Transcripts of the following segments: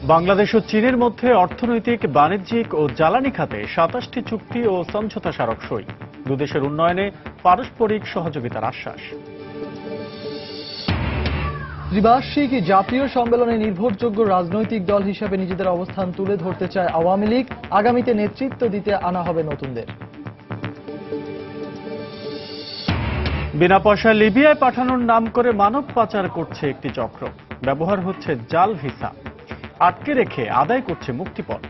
বাংলাদেশ ও চীনের মধ্যে অর্থনৈতিক, বাণিজ্যিক ও জ্বালানি খাতে ২৭টি চুক্তি ও সমঝোতা স্মারক সই। দুদেশের উন্নয়নে পারস্পরিক সহযোগিতার আশ্বাস। ত্রিবার্ষিক জাতীয় সম্মেলনে নির্ভরযোগ্য রাজনৈতিক দল হিসেবে নিজেদের অবস্থান তুলে ধরতে চায় আওয়ামী লীগ। আগামীতে নেতৃত্ব দিতে আনা হবে নতুনদের। বিনা পয়সায় লিবিয়ায় পাঠানোর নাম করে মানব পাচার করছে একটি চক্র। ব্যবহার হচ্ছে জাল ভিসা, আটকে রেখে আদায় করছে মুক্তিপণ।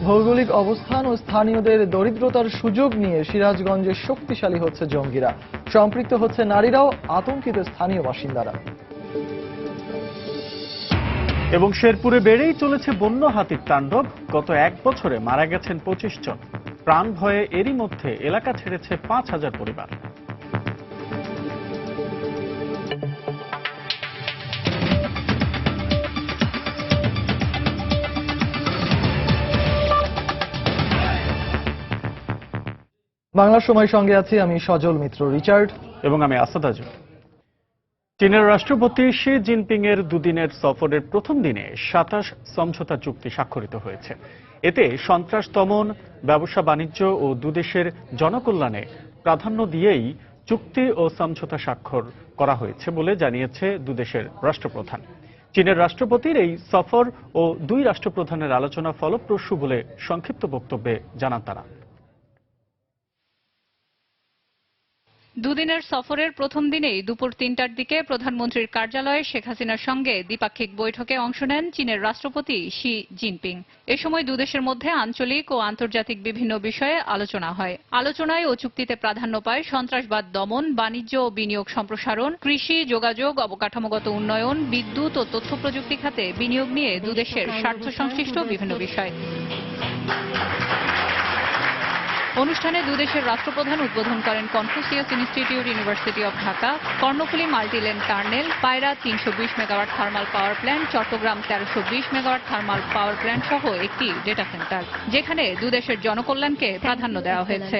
ভৌগোলিক অবস্থান ও স্থানীয়দের দরিদ্রতার সুযোগ নিয়ে সিরাজগঞ্জে শক্তিশালী হচ্ছে জঙ্গিরা। সম্পৃক্ত হচ্ছে নারীরাও, আতঙ্কিত স্থানীয় বাসিন্দারা। এবং শেরপুরে বেড়েই চলেছে বন্য হাতির তাণ্ডব। গত এক বছরে মারা গেছেন ২৫ জন। প্রাণ ভয়ে এরই মধ্যে এলাকা ছেড়েছে ৫,০০০ পরিবার। বাংলার সময় সঙ্গে আছি আমি সজল মিত্র রিচার্ড এবং আমি আসাদ আজম। চীনের রাষ্ট্রপতি শি জিনপিং এর দুদিনের সফরের প্রথম দিনে ২৭ সমঝোতা চুক্তি স্বাক্ষরিত হয়েছে। এতে সন্ত্রাস দমন, ব্যবসা বাণিজ্য ও দুদেশের জনকল্যাণে প্রাধান্য দিয়েই চুক্তি ও সমঝোতা স্বাক্ষর করা হয়েছে বলে জানিয়েছে দুদেশের রাষ্ট্রপ্রধান। চীনের রাষ্ট্রপতির এই সফর ও দুই রাষ্ট্রপ্রধানের আলোচনা ফলপ্রসূ বলে সংক্ষিপ্ত বক্তব্যে জানান তারা। দুদিনের সফরের প্রথম দিনেই দুপুর ৩টার দিকে প্রধানমন্ত্রীর কার্যালয়ে শেখ হাসিনার সঙ্গে দ্বিপাক্ষিক বৈঠকে অংশ নেন চীনের রাষ্ট্রপতি শি জিনপিং। এ সময় দুদেশের মধ্যে আঞ্চলিক ও আন্তর্জাতিক বিভিন্ন বিষয়ে আলোচনা হয়। আলোচনায় ও চুক্তিতে প্রাধান্য পায় সন্ত্রাসবাদ দমন, বাণিজ্য ও বিনিয়োগ সম্প্রসারণ, কৃষি, যোগাযোগ, অবকাঠামোগত উন্নয়ন, বিদ্যুৎ ও তথ্য প্রযুক্তি খাতে বিনিয়োগ নিয়ে দুদেশের স্বার্থ সংশ্লিষ্ট বিভিন্ন বিষয়। অনুষ্ঠানে দুদেশের রাষ্ট্রপ্রধান উদ্বোধন করেন Confucius institute, university of Dhaka, Karnaphuli multilane tunnel, Payra ৩২০ megawatt thermal power plant, Chattogram ১৩২০ megawatt thermal power plant সহ একটি ডেটা সেন্টার, যেখানে দুদেশের জনকল্যাণকে প্রাধান্য দেওয়া হয়েছে।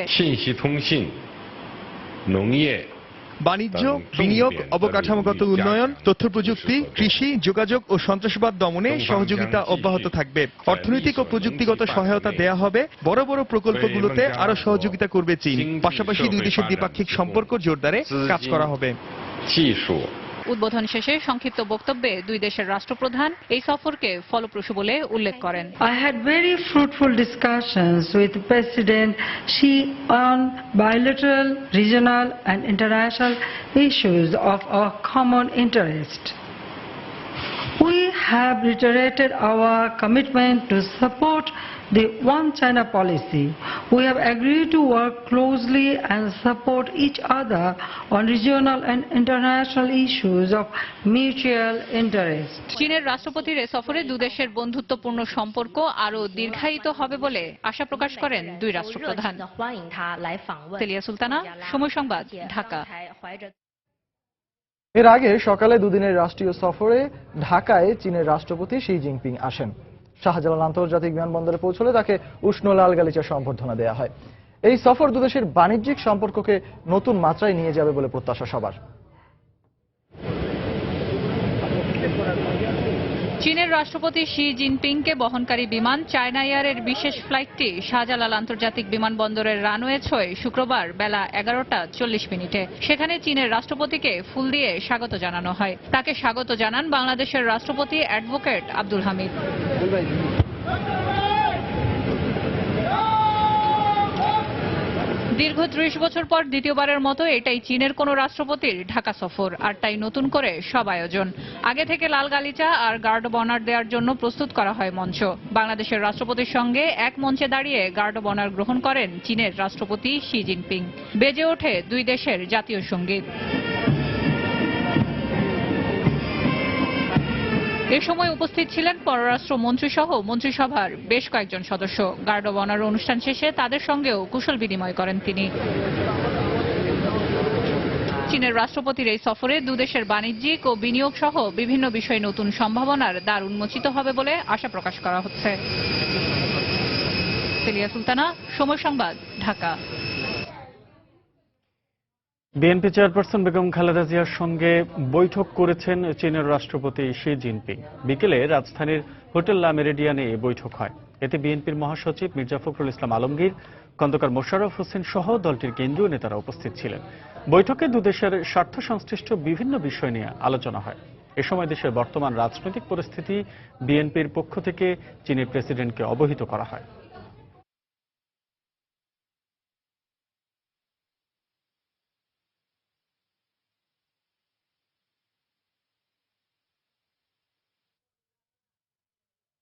বাণিজ্য, বিনিয়োগ, অবকাঠামোগত উন্নয়ন, তথ্য প্রযুক্তি, কৃষি, যোগাযোগ ও সন্ত্রাসবাদ দমনে সহযোগিতা অব্যাহত থাকবে। অর্থনৈতিক ও প্রযুক্তিগত সহায়তা দেয়া হবে। বড় বড় প্রকল্পগুলোতে আরো সহযোগিতা করবে চীন। পাশাপাশি দুই দেশের দ্বিপাক্ষিক সম্পর্ক জোরদারে কাজ করা হবে। উদ্বোধন শেষে সংক্ষিপ্ত বক্তব্যে দুই দেশের রাষ্ট্রপ্রধান এই সফরকে ফলপ্রসূ বলে উল্লেখ করেন। I had very fruitful discussions with President Xi on bilateral, regional and international issues of our common interest. We have reiterated our commitment to support the One China policy. We have agreed to work closely and support each other on regional and international issues of mutual interest. চীনের রাষ্ট্রপতির এ সফরে দুদেশের বন্ধুত্বপূর্ণ সম্পর্ক আরও দীর্ঘায়িত হবে বলে আশা প্রকাশ করেন দুই রাষ্ট্রপ্রধান। তেলিয়া সুলতানা, সময় সংবাদ, ঢাকা। এর আগে সকালে দুদিনের রাষ্ট্রীয় সফরে ঢাকায় চীনের রাষ্ট্রপতি শি জিনপিং আসেন। শাহজালাল আন্তর্জাতিক বিমানবন্দরে পৌঁছলে তাকে উষ্ণ লাল গালিচা সম্বর্ধনা দেওয়া হয়। এই সফর দুদেশের বাণিজ্যিক সম্পর্ককে নতুন মাত্রায় নিয়ে যাবে বলে প্রত্যাশা সবার। চীনের রাষ্ট্রপতি শি জিনপিংকে বহনকারী বিমান চায়না এয়ারের বিশেষ ফ্লাইটটি শাহজালাল আন্তর্জাতিক বিমানবন্দরের রানওয়ে ছোঁয় শুক্রবার বেলা 11:40। সেখানে চীনের রাষ্ট্রপতিকে ফুল দিয়ে স্বাগত জানানো হয়। তাকে স্বাগত জানান বাংলাদেশের রাষ্ট্রপতি অ্যাডভোকেট আব্দুল হামিদ। দীর্ঘ ৩০ বছর পর দ্বিতীয়বারের মতো এটাই চীনের কোন রাষ্ট্রপতির ঢাকা সফর, আর তাই নতুন করে সব আয়োজন। আগে থেকে লাল গালিচা আর গার্ড অব অনার দেওয়ার জন্য প্রস্তুত করা হয় মঞ্চ। বাংলাদেশের রাষ্ট্রপতির সঙ্গে এক মঞ্চে দাঁড়িয়ে গার্ড অব অনার গ্রহণ করেন চীনের রাষ্ট্রপতি শি জিনপিং। বেজে ওঠে দুই দেশের জাতীয় সঙ্গীত। এ সময় উপস্থিত ছিলেন পররাষ্ট্র মন্ত্রী সহ মন্ত্রিসভার বেশ কয়েকজন সদস্য। গার্ড অব অনার অনুষ্ঠান শেষে তাদের সঙ্গেও কুশল বিনিময় করেন তিনি। চীনের রাষ্ট্রপতির এই সফরে দুদেশের বাণিজ্যিক ও বিনিয়োগ সহ বিভিন্ন বিষয়ে নতুন সম্ভাবনার দ্বার উন্মোচিত হবে বলে আশা প্রকাশ করা হচ্ছে। তেলিয়া সুলতানা, সময় সংবাদ, ঢাকা। বিএনপি চেয়ারপারসন বেগম খালেদা জিয়ার সঙ্গে বৈঠক করেছেন চীনের রাষ্ট্রপতি শি জিনপিং। বিকেলে রাজধানীর হোটেল লা মেরিডিয়ানে এই বৈঠক হয়। এতে বিএনপির মহাসচিব মির্জা ফখরুল ইসলাম আলমগীর, খন্দকার মোশাররফ হোসেন সহ দলটির কেন্দ্রীয় নেতারা উপস্থিত ছিলেন। বৈঠকে দুদেশের স্বার্থ সংশ্লিষ্ট বিভিন্ন বিষয় নিয়ে আলোচনা হয়। এ সময় দেশের বর্তমান রাজনৈতিক পরিস্থিতি বিএনপির পক্ষ থেকে চীনের প্রেসিডেন্টকে অবহিত করা হয়।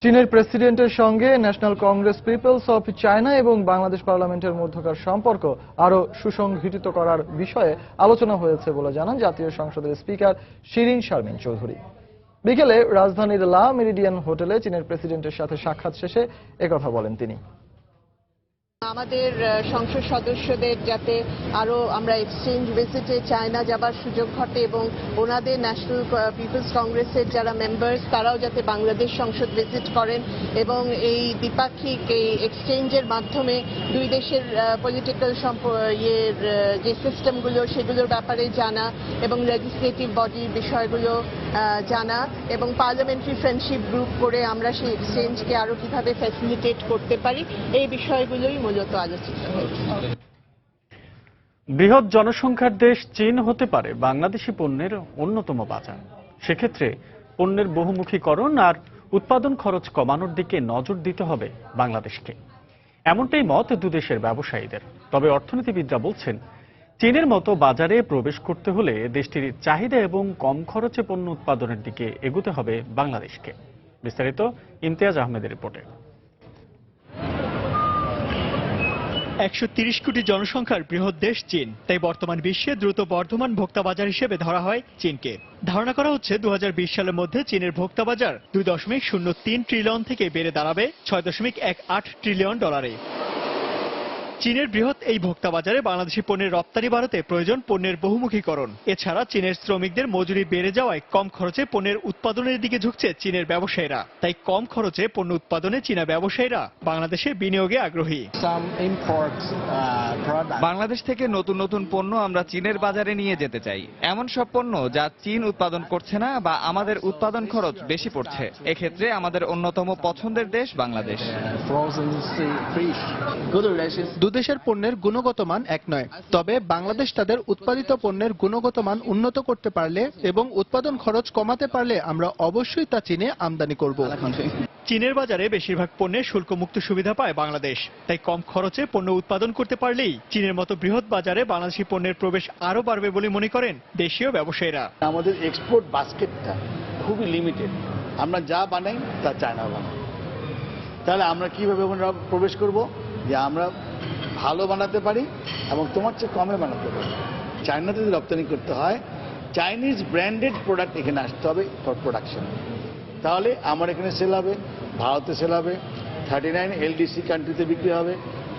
চীনের প্রেসিডেন্টের সঙ্গে national congress peoples of China এবং বাংলাদেশ পার্লামেন্টের মধ্যকার সম্পর্ক আরও সুসংগঠিত করার বিষয়ে আলোচনা হয়েছে বলে জানান জাতীয় সংসদের স্পিকার শিরিন শারমিন চৌধুরী। বিকেলে রাজধানীর লা মেরিডিয়ান হোটেলে চীনের প্রেসিডেন্টের সাথে সাক্ষাৎ শেষে একথা বলেন তিনি। আমাদের সংসদ সদস্যদের যাতে আরো আমরা এক্সচেঞ্জ ভিজিটে চায়না যাবার সুযোগ ঘটে এবং ওনাদের ন্যাশনাল পিপলস কংগ্রেসের যারা মেম্বার্স তারাও যাতে বাংলাদেশ সংসদ ভিজিট করেন এবং এই দ্বিপাক্ষিক এই এক্সচেঞ্জের মাধ্যমে দুই দেশের পলিটিক্যাল যে সিস্টেমগুলো সেগুলোর ব্যাপারে জানা এবং লেজিসলেটিভ বডির বিষয়গুলো জানা এবং পার্লামেন্টারি ফ্রেন্ডশিপ গ্রুপ করে আমরা সেই এক্সচেঞ্জকে আরো কিভাবে ফ্যাসিলিটেট করতে পারি এই বিষয়গুলোই মূলত আলোচিত হয়েছে। বৃহৎ জনসংখ্যার দেশ চীন হতে পারে বাংলাদেশি পণ্যের অন্যতম বাজার। সেক্ষেত্রে পণ্যের বহুমুখীকরণ আর উৎপাদন খরচ কমানোর দিকে নজর দিতে হবে বাংলাদেশকে, এমনটাই মত দুদেশের ব্যবসায়ীদের। তবে অর্থনীতিবিদরা বলছেন, চীনের মতো বাজারে প্রবেশ করতে হলে দেশটির চাহিদা এবং কম খরচে পণ্য উৎপাদনের দিকে এগোতে হবে বাংলাদেশকে। বিস্তারিত ইমতিয়াজ আহমেদের রিপোর্টে। 130 কোটি জনসংখ্যার বৃহৎ দেশ চীন, তাই বর্তমান বিশ্বে দ্রুত বর্ধমান ভোক্তা বাজার হিসেবে ধরা হয় চীনকে। ধারণা করা হচ্ছে 2020 সালের মধ্যে চীনের ভোক্তা বাজার 2.03 ট্রিলিয়ন থেকে বেড়ে দাঁড়াবে 6.18 ট্রিলিয়ন ডলারে। চীনের বৃহৎ এই ভোক্তা বাজারে বাংলাদেশি পণ্যের রপ্তানি বাড়াতে প্রয়োজন পণ্যের বহুমুখীকরণ। এছাড়া চীনের শ্রমিকদের মজুরি বেড়ে যাওয়ায় কম খরচে পণ্যের উৎপাদনের দিকে ঝুঁকছে চীনের ব্যবসায়ীরা। তাই কম খরচে পণ্য উৎপাদনে চীনা ব্যবসায়ীরা বাংলাদেশে বিনিয়োগে আগ্রহী। বাংলাদেশ থেকে নতুন নতুন পণ্য আমরা চীনের বাজারে নিয়ে যেতে চাই, এমন সব পণ্য যা চীন উৎপাদন করছে না বা আমাদের উৎপাদন খরচ বেশি পড়ছে। এক্ষেত্রে আমাদের অন্যতম পছন্দের দেশ বাংলাদেশ। দুদেশের পণ্যের গুণগত মান এক নয়, তবে বাংলাদেশ তাদের উৎপাদিত পণ্যের গুণগত মান উন্নত করতে পারলে এবং উৎপাদন খরচ কমাতে পারলে আমরা অবশ্যই তা চীনে আমদানি করব। চীনের বাজারে বেশিরভাগ পণ্যের শুল্কমুক্ত সুবিধা পায় বাংলাদেশ, তাই কম খরচে পণ্য উৎপাদন করতে পারলেই চীনের মতো বৃহৎ বাজারে বাংলাদেশি পণ্যের প্রবেশ আরো বাড়বে বলে মনে করেন দেশীয় ব্যবসায়ীরা। আমাদের এক্সপোর্ট বাস্কেটটা খুবই লিমিটেড, আমরা যা বানাই তা চায়না বানাই। তাহলে আমরা কিভাবে প্রবেশ করব যে আমরা ভালো বানাতে পারি এবং তোমার চেয়ে কমে বানাতে পারি। চায়নাতে যদি রপ্তানি করতে হয় চাইনিজ ব্র্যান্ডেড প্রোডাক্ট এখানে আসতে হবে ফর প্রোডাকশন, তাহলে আমার এখানে সেল হবে, ভারতে সেল হবে, 39 LDC কান্ট্রিতে বিক্রি হবে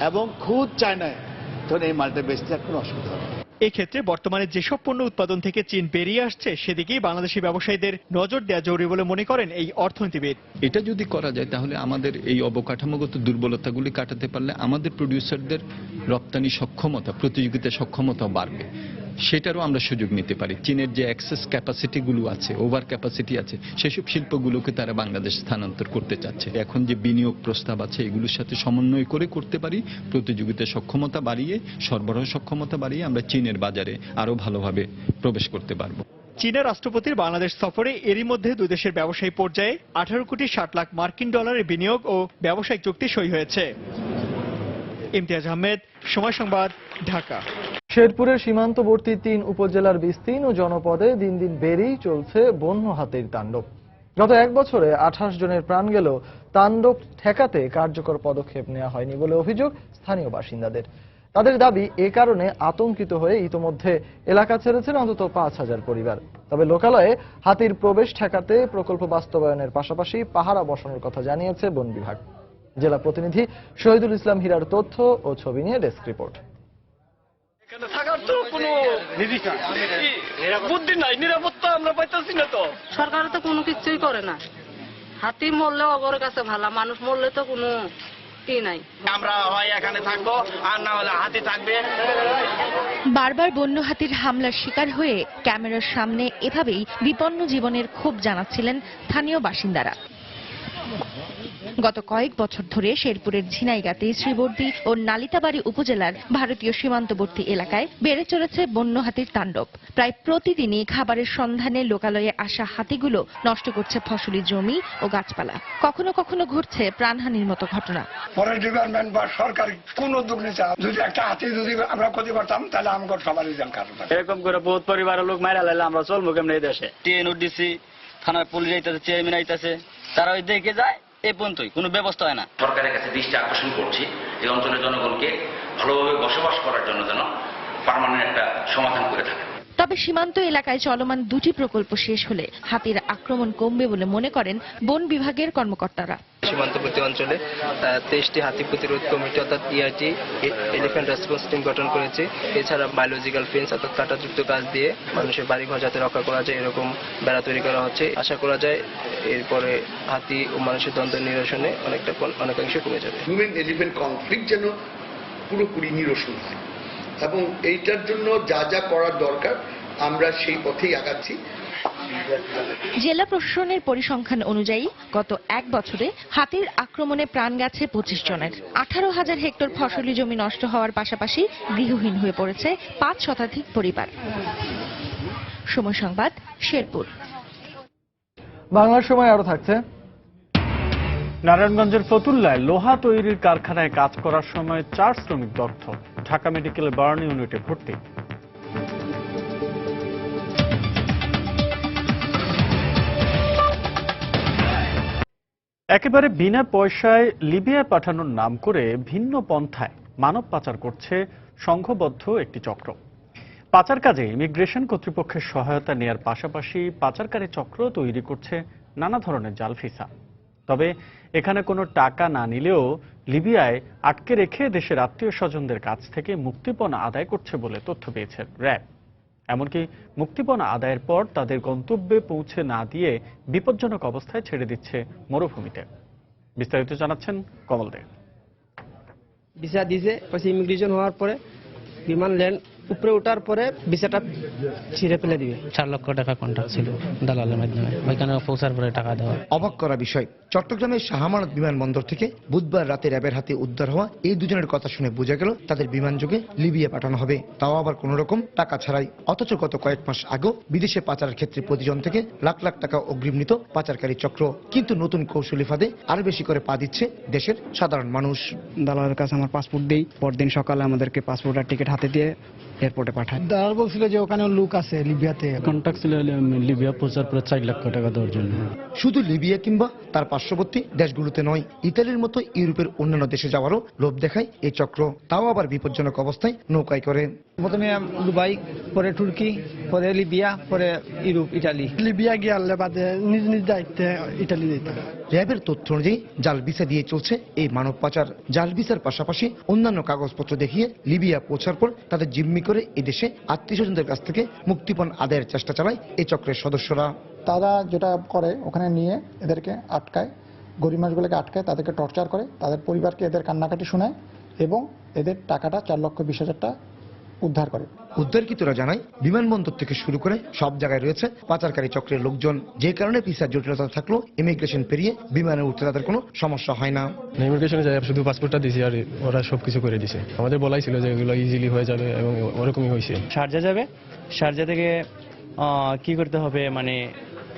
এবং খুদ চায়নায় তখন এই মালটা বেচতে আর কোনো অসুবিধা হবে। এক্ষেত্রে বর্তমানে যেসব পণ্য উৎপাদন থেকে চীন বেরিয়ে আসছে সেদিকেই বাংলাদেশি ব্যবসায়ীদের নজর দেওয়া জরুরি বলে মনে করেন এই অর্থনীতিবিদ। এটা যদি করা যায় তাহলে আমাদের এই অবকাঠামোগত দুর্বলতাগুলি কাটাতে পারলে আমাদের প্রডিউসারদের রপ্তানি সক্ষমতা, প্রতিযোগিতা সক্ষমতা বাড়বে, সেটারও আমরা সুযোগ নিতে পারি। চীনের যে অ্যাক্সেস ক্যাপাসিটিগুলো আছে, ওভার ক্যাপাসিটি আছে, সেসব শিল্পগুলোকে তারা বাংলাদেশ স্থানান্তর করতে চাচ্ছে। এখন যে বিনিয়োগ প্রস্তাব আছে এগুলোর সাথে সমন্বয় করে করতে পারি, প্রতিযোগিতা সক্ষমতা বাড়িয়ে, সরবরাহ সক্ষমতা বাড়িয়ে আমরা চীনের বাজারে আরো ভালোভাবে প্রবেশ করতে পারবো। চীনের রাষ্ট্রপতির বাংলাদেশ সফরে এরই মধ্যে দুই দেশের ব্যবসায়ী পর্যায়ে 18 কোটি 60 লাখ মার্কিন ডলারের বিনিয়োগ ও ব্যবসায়িক চুক্তি সই হয়েছে। ইমতিয়াজ আহমেদ, সময় সংবাদ, ঢাকা। শেরপুরের সীমান্তবর্তী 3 উপজেলার বিস্তীর্ণ জনপদে দিন দিন বেড়েই চলছে বন্য হাতির তাণ্ডব। গত 1 বছরে 28 জনের প্রাণ গেলেও তাণ্ডব ঠেকাতে কার্যকর পদক্ষেপ নেওয়া হয়নি বলে অভিযোগ স্থানীয় বাসিন্দাদের। তাদের দাবি, এ কারণে আতঙ্কিত হয়ে ইতোমধ্যে এলাকা ছেড়েছেন অন্তত 5000 পরিবার। তবে লোকালয়ে হাতির প্রবেশ ঠেকাতে প্রকল্প বাস্তবায়নের পাশাপাশি পাহারা বসানোর কথা জানিয়েছে বন বিভাগ। জেলা প্রতিনিধি শহীদুল ইসলাম হীরার তথ্য ও ছবি নিয়ে ডেস্ক রিপোর্ট। থাকার তো কোনো বুদ্ধি নাই, নিরাপত্তা আমরা পাইতেছি না। তো সরকার তো কোনো কিছুই করে না। হাতি মরলেও অগরের কাছে ভালো, মানুষ মরলে তো কোনো সেফটি নাই। আমরা হয় এখানে থাকবো আর না হলে হাতি থাকবে। বারবার বন্য হাতির হামলার শিকার হয়ে ক্যামেরার সামনে এভাবেই বিপন্ন জীবনের ক্ষোভ জানাচ্ছিলেন স্থানীয় বাসিন্দারা। গত কয়েক বছর ধরে শেরপুরের ঝিনাইগাতি, শ্রীবর্দী ও নালিতাবাড়ী উপজেলার ভারতীয় সীমান্তবর্তী এলাকায় বেড়ে চলেছে বন্য হাতির তাণ্ডব। প্রায় প্রতিদিনই খাবারের সন্ধানে লোকালয়ে আসা হাতিগুলো নষ্ট করছে ফসলি জমি ও গাছপালা। কখনো কখনো ঘটছে প্রাণহানির মতো ঘটনা। ফরেস্ট ডিপার্টমেন্ট বা সরকার কোন উদ্যোগ নিচ্ছে? যদি একটা হাতি যদি আমরা ক্ষতি করতাম তাহলে আমাকে সবারই জান কাটতো। এরকম করে বহুত পরিবারের লোক মারা লাইলে আমরা চলবো কেমন এই দেশে? টিএনও ডিসি থানার পুলিশ আইতাছে, চেয়ারম্যান আইতাছে, তারা ওই দেখে যায়, এই পর্যন্তই কোনো ব্যবস্থা হয় না। সরকারের কাছে দৃষ্টি আকর্ষণ করছি এই অঞ্চলের জনগণকে ভালোভাবে বসবাস করার জন্য যেন পার্মানেন্ট একটা সমাধান করে থাকে। তবে সীমান্ত এলাকায় চলমান দুটি প্রকল্প শেষ হলে হাতির আক্রমণ কমবে বলে মনে করেন বন বিভাগের কর্মকর্তারা। সীমান্তবর্তী অঞ্চলে 23টি হাতি প্রতিরোধ কমিটি অর্থাৎ ইআইটি এলিফ্যান্ট রেসপন্স টিম গঠন করেছে। এছাড়া বায়োলজিক্যাল ফেন্স অর্থাৎ কাঁটাযুক্ত গাছ দিয়ে মানুষের বাড়িঘর যাতে রক্ষা করা যায় এরকম বেড়া তৈরি করা হচ্ছে। আশা করা যায় এরপরে হাতি ও মানুষের দ্বন্দ্ব নিরসনে অনেকাংশে কমে যাবে। হিউম্যান এলিফ্যান্ট কনফ্লিক্ট যেন পুরোপুরি নিরসন হয় এবং এইটার জন্য যা যা করার দরকার আমরা সেই পথেই আগাচ্ছি। জেলা প্রশাসনের পরিসংখ্যান অনুযায়ী গত এক বছরে হাতির আক্রমণে প্রাণ গেছে 25 জনের। 18,000 হেক্টর ফসলি জমি নষ্ট হওয়ার পাশাপাশি গৃহহীন হয়ে পড়েছে 5 শতাধিক পরিবার। সময় সংবাদ, শেরপুর। বাংলার সময় আরো থাকছে। নারায়ণগঞ্জের ফতুল্লায় লোহা তৈরির কারখানায় কাজ করার সময় 4 শ্রমিক দগ্ধ, ঢাকা মেডিকেল বার্ন ইউনিটে ভর্তি। একেবারে বিনা পয়সায় লিবিয়ায় পাঠানোর নাম করে ভিন্ন পন্থায় মানব পাচার করছে সংঘবদ্ধ একটি চক্র। পাচার কাজে ইমিগ্রেশন কর্তৃপক্ষের সহায়তা নেয়ার পাশাপাশি পাচারকারী চক্র তৈরি করছে নানা ধরনের জাল ভিসা। তবে এখানে কোনো টাকা না নিলেও লিবিয়ায় আটকে রেখে দেশের আত্মীয় স্বজনদের কাছ থেকে মুক্তিপণ আদায় করছে বলে তথ্য পেয়েছে র্যাব। এমনকি মুক্তিপণ আদায়ের পর তাদের গন্তব্যে পৌঁছে না দিয়ে বিপজ্জনক অবস্থায় ছেড়ে দিচ্ছে মরুভূমিতে। বিস্তারিত জানাচ্ছেন কমল দে। ভিসা দিয়েছে, પછી ইমিগ্রেশন হওয়ার পরে বিমান ল্যান্ড উপরে ওঠার পরে ভিসাটা ছিঁড়ে ফেলে দিবে। 4 লক্ষ টাকা কন্ট্রাক্ট ছিল দালালের মাধ্যমে, ওইখানে পৌঁছার পরে টাকা দেওয়া। অবাক করা বিষয়, চট্টগ্রামের শাহমানত বিমানবন্দর থেকে বুধবার রাতে র্যাবের হাতে উদ্ধার হওয়া এই দুজনের কথা শুনে বোঝা গেল তাদের বিমানযোগে লিবিয়া পাঠানো হবে, তাও আবার কোন রকম টাকা ছাড়াই। অথচ গত কয়েক মাস আগেও বিদেশে পাচারের ক্ষেত্রে প্রতিজন থেকে লাখ লাখ টাকা অগ্রিম নিত পাচারকারী চক্র। কিন্তু নতুন কৌশলী ফাঁদে আরো বেশি করে পা দিচ্ছে দেশের সাধারণ মানুষ। দালালের কাছে আমার পাসপোর্ট দেই, পরদিন সকালে আমাদেরকে পাসপোর্ট আর টিকিট হাতে দিয়ে এয়ারপোর্টে পাঠায়। দালাল বলছিল যে ওখানে লোক আছে লিবিয়াতে, কন্ট্রাক্ট ছিল লিবিয়া পৌঁছার পরে 4 লক্ষ টাকা দেওয়ার জন্য। শুধু লিবিয়া কিংবা তার পার্শ্ববর্তী দেশগুলোতে নয়, ইতালির মতো ইউরোপের অন্যান্য দেশে যাওয়ারও লোভ দেখায় এই চক্র, তাও আবার বিপজ্জনক অবস্থায় নৌকায় করে। প্রথমে দুবাই, পরে তুর্কি, পরে লিবিয়া, পরে ইউরোপ, ইটালি। লিবিয়া গিয়ে বাদে নিজ নিজ দায়িত্বে ইটালি যেতে। র্যাবের তথ্য অনুযায়ী জাল ভিসা দিয়ে চলছে এই মানব পাচার। জাল ভিসার পাশাপাশি অন্যান্য কাগজপত্র দেখিয়ে লিবিয়া পৌঁছার পর তাদের জিম্মি করে এদেশে আত্মীয় স্বজনদের কাছ থেকে মুক্তিপণ আদায়ের চেষ্টা চালায় এই চক্রের সদস্যরা। তারা যেটা করে ওখানে নিয়ে এদেরকে আটকায়, গরিব মানুষগুলোকে আটকায়, তাদেরকে টর্চার করে, তাদের পরিবারকে এদের কান্নাকাটি শোনায় এবং এদের টাকাটা 4,20,000 টাকা উদ্ধার করে। উদ্ধারকৃতরা জানায় বিমানবন্দর থেকে শুরু করে সব জায়গায় রয়েছে পাচারকারী চক্রের লোকজন, যে কারণে ভিসার জটিলতা থাকলেও ইমিগ্রেশন পেরিয়ে বিমানে উঠতে তাদের কোনো সমস্যা হয় না। ইমিগ্রেশনে যাই শুধু পাসপোর্টটা দিছি আর ওরা সবকিছু করে দিছে। আমাদের বলাই ছিল যে এগুলো ইজিলি হয়ে যাবে এবং ওরকমই হয়েছে। শারজা যাবে, শারজা থেকে কি করতে হবে, মানে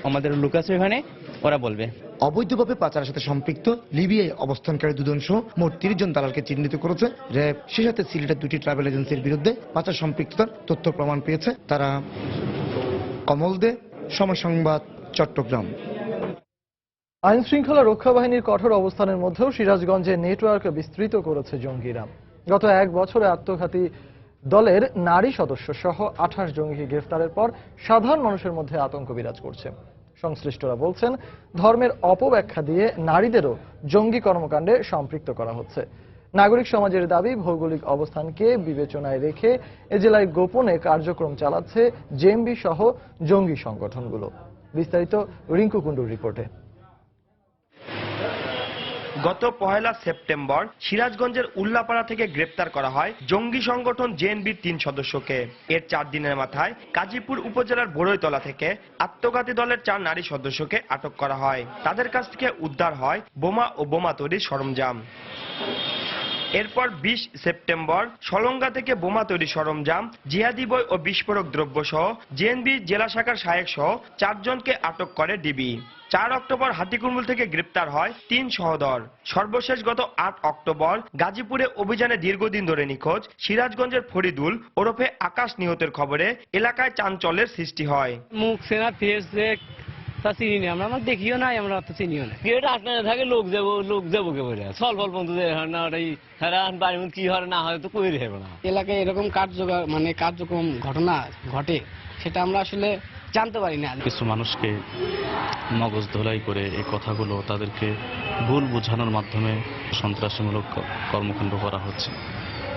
আমাদের লোক আছে ওখানে, ওরা বলবে। অবৈধভাবে পাচারের সাথে সম্পৃক্ত লিবিয়ায় অবস্থানকারী দুজন সহ মোট 30 জন দালালকে চিহ্নিত করেছে র্যাব। সে সাথে সিলেটের 2টি ট্রাভেল এজেন্সির বিরুদ্ধে পাচার সম্পৃক্ততার তথ্য প্রমাণ পেয়েছে তারা। কমল দে, সময় সংবাদ, চট্টগ্রাম। আইন শৃঙ্খলা রক্ষা বাহিনীর কঠোর অবস্থানের মধ্যেও সিরাজগঞ্জে নেটওয়ার্ক বিস্তৃত করেছে জঙ্গিরা। গত এক বছরে আত্মঘাতী দলের নারী সদস্য সহ 28 জঙ্গিকে গ্রেফতারের পর সাধারণ মানুষের মধ্যে আতঙ্ক বিরাজ করছে। সংশ্লিষ্টরা বলছেন, ধর্মের অপব্যাখ্যা দিয়ে নারীদেরও জঙ্গি কর্মকাণ্ডে সম্পৃক্ত করা হচ্ছে। নাগরিক সমাজের দাবি, ভৌগোলিক অবস্থানকে বিবেচনায় রেখে এ জেলায় গোপনে কার্যক্রম চালাচ্ছে জেএমবি সহ জঙ্গি সংগঠনগুলো। বিস্তারিত রিঙ্কু কুণ্ডুর রিপোর্টে। গত 1 সেপ্টেম্বর সিরাজগঞ্জের উল্লাপাড়া থেকে গ্রেপ্তার করা হয় জঙ্গি সংগঠন জেএনবির 3 সদস্যকে। এর 4 দিনের মাথায় গাজীপুর উপজেলার বড়ইতলা থেকে আত্মঘাতী দলের 4 নারী সদস্যকে আটক করা হয়। তাদের কাছ থেকে উদ্ধার হয় বোমা ও বোমা তৈরির সরঞ্জাম। এরপর 20 সেপ্টেম্বর সলঙ্গা থেকে বোমা তৈরি সরঞ্জাম, জিহাদি বই ও বিস্ফোরক দ্রব্য সহ জেএনবি জেলা শাখার সহায়ক সহ 4 জনকে আটক করে ডিবি। 4 অক্টোবর হাতিকুমরুল থেকে গ্রেপ্তার হয় 3 সহোদর। সর্বশেষ গত 8 অক্টোবর গাজীপুরে অভিযানে দীর্ঘদিন ধরে নিখোঁজ সিরাজগঞ্জের ফরিদুল ওরফে আকাশ নিহতের খবরে এলাকায় চাঞ্চল্যের সৃষ্টি হয়। মুখ সেনা ফেস তা চিনি না, আমরা দেখিও নাই, আমরা তো চিনিও না। এটা আপনার থাকে লোক যাবো কে বলে স্বল্প বন্ধু বাড়ির মধ্যে কি হয় না হয় তো কই রেখে না। এলাকায় এরকম কার্যক্রম ঘটনা ঘটে সেটা আমরা আসলে জানতে পারি না। কিছু মানুষকে মগজ ধোলাই করে এই কথাগুলো তাদেরকে ভুল বোঝানোর মাধ্যমে সন্ত্রাসীমূলক কর্মকাণ্ড করা হচ্ছে।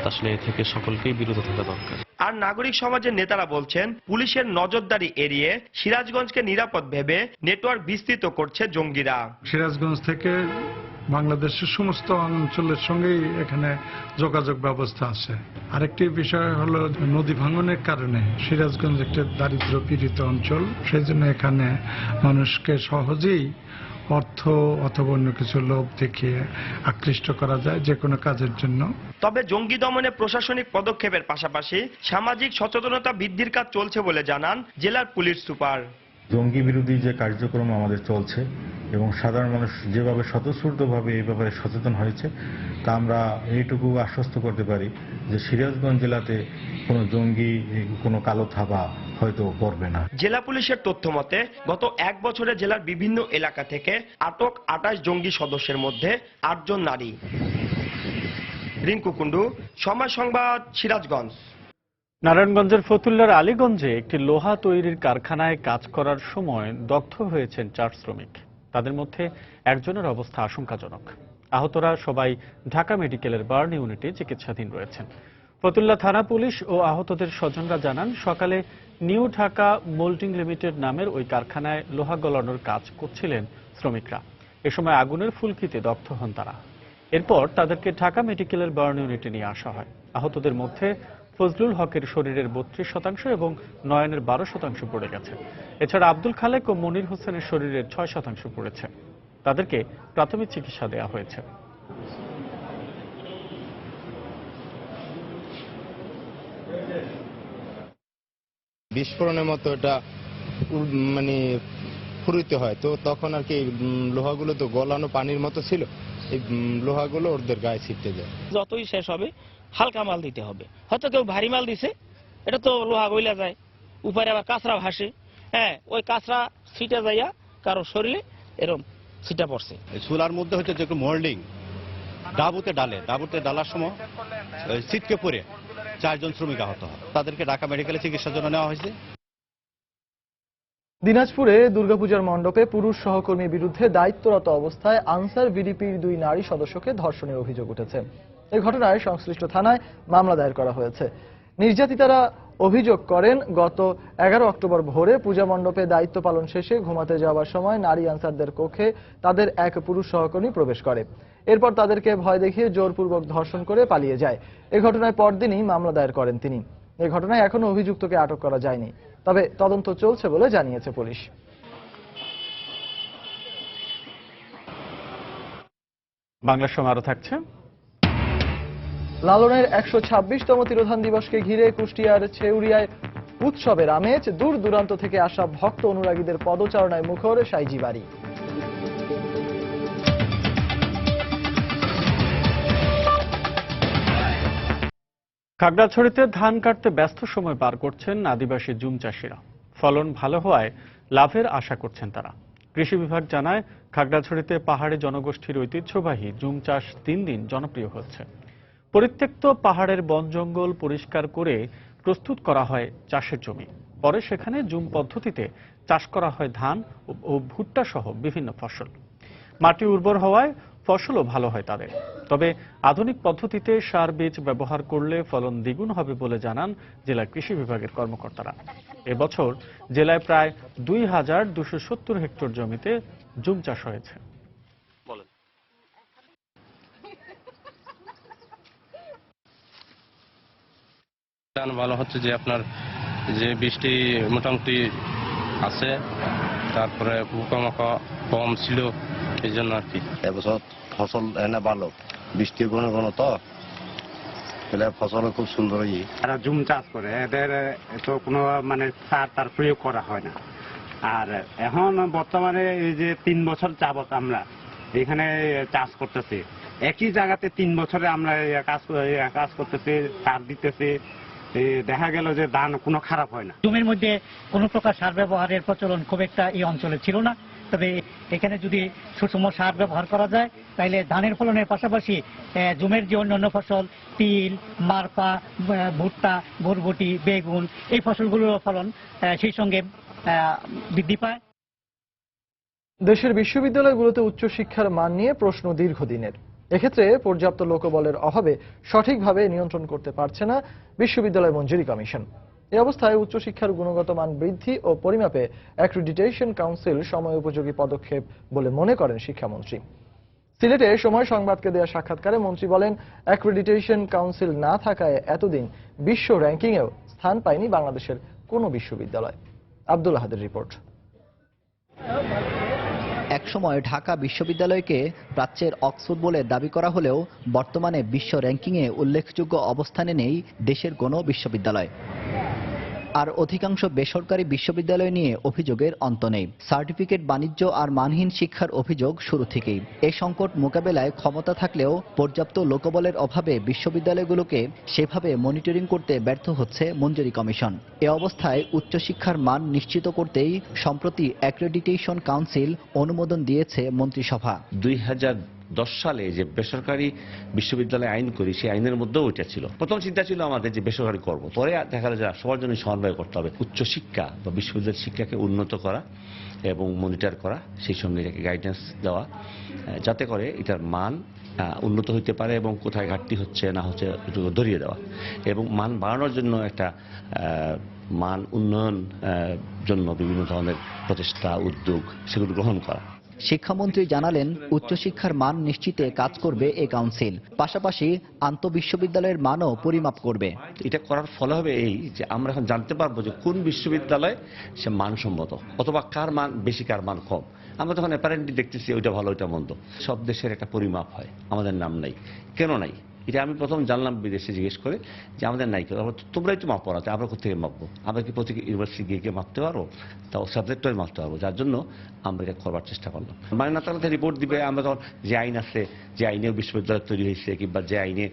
আসলে এ থেকে সকলকেই বিরত থাকা দরকার। আর নাগরিক সমাজের নেতারা বলছেন পুলিশের নজরদারি এড়িয়ে সিরাজগঞ্জকে নিরাপদ ভেবে নেটওয়ার্ক বিস্তৃত করছে জঙ্গিরা। সিরাজগঞ্জ থেকে বাংলাদেশের সমস্ত অঞ্চলের সঙ্গেই এখানে যোগাযোগ ব্যবস্থা আছে। আরেকটি বিষয় হলো নদী ভাঙনের কারণে সিরাজগঞ্জ একটা দারিদ্র পীড়িত অঞ্চল, সেই জন্য এখানে মানুষকে সহজেই অর্থ অথবা অন্য কিছু লোভ দেখিয়ে আকৃষ্ট করা যায় যে কোনো কাজের জন্য। তবে জঙ্গি দমনে প্রশাসনিক পদক্ষেপের পাশাপাশি সামাজিক সচেতনতা বৃদ্ধির কাজ চলছে বলে জানান জেলার পুলিশ সুপার। জঙ্গি বিরোধী যে কার্যক্রম আমাদের চলছে এবং সাধারণ মানুষ যেভাবে স্বতঃস্ফূর্তভাবে এই ব্যাপারে সচেতন হয়েছে, তা আমরা এইটুকু আশ্বস্ত করতে পারি যে সিরাজগঞ্জ জেলাতে কোনো জঙ্গি কোনো কালো থাবা হয়তো পড়বে না। জেলা পুলিশের তথ্য মতে গত 1 বছরে জেলার বিভিন্ন এলাকা থেকে আটক 28 জঙ্গি সদস্যের মধ্যে 8 জন নারী। রিঙ্কু কুন্ডু, সময় সংবাদ, সিরাজগঞ্জ। নারায়ণগঞ্জের ফতুল্লার আলীগঞ্জে একটি লোহা তৈরির কারখানায় কাজ করার সময় দগ্ধ হয়েছেন 4 শ্রমিক। তাদের মধ্যে একজনের অবস্থা আশঙ্কাজনক। আহতরা সবাই ঢাকা মেডিকেলের বার্ন ইউনিটে চিকিৎসাধীন রয়েছেন। ফতুল্লা থানা পুলিশ ও আহতদের স্বজনরা জানান সকালে নিউ ঢাকা মোল্ডিং লিমিটেড নামের ওই কারখানায় লোহা গলানোর কাজ করছিলেন শ্রমিকরা। এ সময় আগুনের ফুলকিতে দগ্ধ হন তারা। এরপর তাদেরকে ঢাকা মেডিকেলের বার্ন ইউনিটে নিয়ে আসা হয়। আহতদের মধ্যে ফজলুল হকের শরীরের 32% এবং নয়নের 12% পড়ে গেছে। এছাড়া আব্দুল খালেক ও মনির হোসেনের শরীরের 6% পড়েছে। তাদেরকে প্রাথমিক চিকিৎসা দেওয়া হয়েছে। বিস্ফোরণের মতো এটা মানে ফুরিতে হয়, তো তখন আর কি লোহাগুলো তো গলানো পানির মতো ছিল, এই লোহাগুলো ওদের গায়ে ছিটতে যায়। যতই শেষ হবে হালকা মাল দিতে হবে। হয়তো কেউ ভারী মাল দিছে, এটা তো লোহা গইলা যায়, উপরে আবার কাঁচরা ভাসে, হ্যাঁ ওই কাঁচরা ছিটা যাইয়া কারো শরীরে এরকম ছিটা পড়ছে। চুলার মধ্যে হচ্ছে যে মোল্ডিং ডাবুতে ডালার সময় ছিটকে পড়ে 4 জন শ্রমিক আহত হয়। তাদেরকে ঢাকা মেডিকেলে চিকিৎসার জন্য নেওয়া হয়েছে। দিনাজপুরে দুর্গাপূজার মণ্ডপে পুরুষ সহকর্মীর বিরুদ্ধে দায়িত্বরত অবস্থায় আনসার ভিডিপির 2 নারী সদস্যকে ধর্ষণের অভিযোগ উঠেছে। এই ঘটনায় সংশ্লিষ্ট থানায় মামলা দায়ের করা হয়েছে। নির্যাতিতারা অভিযোগ করেন গত 11 অক্টোবর ভোরে পূজা মণ্ডপে দায়িত্ব পালন শেষে ঘুমাতে যাওয়ার সময় নারী আনসারদের কক্ষে তাদের এক পুরুষ সহকর্মী প্রবেশ করে। এরপর তাদেরকে ভয় দেখিয়ে জোরপূর্বক ধর্ষণ করে পালিয়ে যায়। এই ঘটনায় পরদিনই মামলা দায়ের করেন তিনি। এই ঘটনায় এখনো অভিযুক্তকে আটক করা যায়নি, তবে তদন্ত চলছে বলে জানিয়েছে পুলিশ। বাংলা সময় আরো থাকছে। লালনের 126তম তিরোধান দিবসকে ঘিরে কুষ্টিয়ার ছেউরিয়ায় উৎসবের আমেজ। দূর দূরান্ত থেকে আসা ভক্ত অনুরাগীদের পদচারণায় মুখর সাইজি বাড়ি। খাগড়াছড়িতে ধান কাটতে ব্যস্ত সময় পার করছেন আদিবাসী জুম চাষিরা। ফলন ভালো হওয়ায় লাভের আশা করছেন তারা। কৃষি বিভাগ জানায় খাগড়াছড়িতে পাহাড়ি জনগোষ্ঠীর ঐতিহ্যবাহী জুম চাষ দিন দিন জনপ্রিয় হচ্ছে। পরিত্যক্ত পাহাড়ের বন জঙ্গল পরিষ্কার করে প্রস্তুত করা হয় চাষের জমি। পরে সেখানে জুম পদ্ধতিতে চাষ করা হয় ধান ও ভুট্টা সহ বিভিন্ন ফসল। মাটি উর্বর হওয়ায় ফসলও ভালো হয় তাদের। তবে আধুনিক পদ্ধতিতে সার বীজ ব্যবহার করলে ফলন দ্বিগুণ হবে বলে জানান জেলা কৃষি বিভাগের কর্মকর্তারা। এবছর জেলায় প্রায় 2270 হেক্টর জমিতে জুম চাষ হয়েছে। ভালো হচ্ছে যে আপনার যে বৃষ্টি মোটামুটি আছে, তারপরে পোকামাকড় কম ছিল, এই জন্য আর কি। এবছর ফসল এনে ভালো, বৃষ্টি ঘন ঘন তো এলে ফসল খুব সুন্দর। তারা জুম চাষ করে, এদের তো কোনো মানে সার তার প্রয়োগ করা হয় না। আর এখন বর্তমানে এই যে 3 বছর যাবত আমরা এখানে চাষ করতেছি, একই জায়গাতে 3 বছরে আমরা কাজ করতেছি, সার দিতেছি, দেখা গেল যে ধান কোনো খারাপ হয় না। জমির মধ্যে কোনো প্রকার সার ব্যবহারের প্রচলন খুব একটা এই অঞ্চলে ছিল না, তবে এখানে যদি সুষম সার ব্যবহার করা যায় তাহলে ধানের ফলনের পাশাপাশি জমির যে অন্যান্য ফসল, তিল, মারপা, ভুট্টা, বরবটি, বেগুন, এই ফসলগুলোর ফলন সেই সঙ্গে বৃদ্ধি পায়। দেশের বিশ্ববিদ্যালয়গুলোতে উচ্চশিক্ষার মান নিয়ে প্রশ্ন দীর্ঘদিনের। এক্ষেত্রে পর্যাপ্ত লোকবলের অভাবে সঠিকভাবে নিয়ন্ত্রণ করতে পারছে না বিশ্ববিদ্যালয় মঞ্জুরি কমিশন। এই অবস্থায় উচ্চশিক্ষার গুণগত মান বৃদ্ধি ও পরিমাপে অ্যাক্রিডিটেশন কাউন্সিল সময় উপযোগী পদক্ষেপ বলে মনে করেন শিক্ষামন্ত্রী। সিলেটে সময় সংবাদকে দেয়া সাক্ষাৎকারে মন্ত্রী বলেন, অ্যাক্রিডিটেশন কাউন্সিল না থাকায় এতদিন বিশ্ব র্যাঙ্কিংয়েও স্থান পায়নি বাংলাদেশের কোনো বিশ্ববিদ্যালয়। আব্দুল আহাদের রিপোর্ট। একসময় ঢাকা বিশ্ববিদ্যালয়কে প্রাচ্যের অক্সফোর্ড বলে দাবি করা হলেও বর্তমানে বিশ্ব র্যাঙ্কিংয়ে উল্লেখযোগ্য অবস্থানে নেই দেশের কোনো বিশ্ববিদ্যালয়। আর অধিকাংশ বেসরকারি বিশ্ববিদ্যালয় নিয়ে অভিযোগের অন্ত নেই। সার্টিফিকেট বাণিজ্য আর মানহীন শিক্ষার অভিযোগ শুরু থেকেই। এই সংকট মোকাবেলায় ক্ষমতা থাকলেও পর্যাপ্ত লোকবলের অভাবে বিশ্ববিদ্যালয়গুলোকে সেভাবে মনিটরিং করতে ব্যর্থ হচ্ছে মঞ্জুরি কমিশন। এ অবস্থায় উচ্চশিক্ষার মান নিশ্চিত করতেই সম্প্রতি অ্যাক্রেডিটেশন কাউন্সিল অনুমোদন দিয়েছে মন্ত্রিসভা। 2010 সালে যে বেসরকারি বিশ্ববিদ্যালয় আইন করি, সেই আইনের মধ্যেও ওইটা ছিল। প্রথম চিন্তা ছিল আমাদের যে বেসরকারি করব, পরে দেখা যায় যে সবার জন্য সমন্বয় করতে হবে। উচ্চশিক্ষা বা বিশ্ববিদ্যালয়ের শিক্ষাকে উন্নত করা এবং মনিটর করা, সেই সঙ্গে এটাকে গাইডেন্স দেওয়া, যাতে করে এটার মান উন্নত হইতে পারে এবং কোথায় ঘাটতি হচ্ছে না হচ্ছে এটুকু ধরিয়ে দেওয়া, এবং মান বাড়ানোর জন্য একটা মান উন্নয়ন জন্য বিভিন্ন ধরনের প্রচেষ্টা, উদ্যোগ সেগুলো গ্রহণ করা। শিক্ষামন্ত্রী জানালেন, উচ্চশিক্ষার মান নিশ্চিতে কাজ করবে এই কাউন্সিল, পাশাপাশি আন্তঃবিশ্ববিদ্যালয়ের মানও পরিমাপ করবে। এটা করার ফলে হবে এই যে আমরা এখন জানতে পারবো যে কোন বিশ্ববিদ্যালয় সে মানসম্মত, অথবা কার মান বেশি কার মান কম। আমরা তখন অ্যাপারেন্টলি দেখতেছি ওইটা ভালো ওইটা মন্দ। সব দেশের একটা পরিমাপ হয়, আমাদের নাম নাই। কেন নাই? এটা আমি প্রথম জানলাম বিদেশে জিজ্ঞেস করে, যে আমাদের নাই কেন। তোমরাই তো মাপ পড়াতে, আমরা কোথেকে মাপবো? আমরা কি প্রত্যেক ইউনিভার্সিটি গিয়ে মাপতে পারবো? তাও সাবজেক্ট ওয়াইজ মাপতে পারবো, যার জন্য আমরা এটা করবার চেষ্টা করলাম। মানে না তাহলে রিপোর্ট দিবে, আমরা তখন যে আইন আছে, যে আইনে বিশ্ববিদ্যালয় তৈরি হয়েছে কিংবা যে আইনে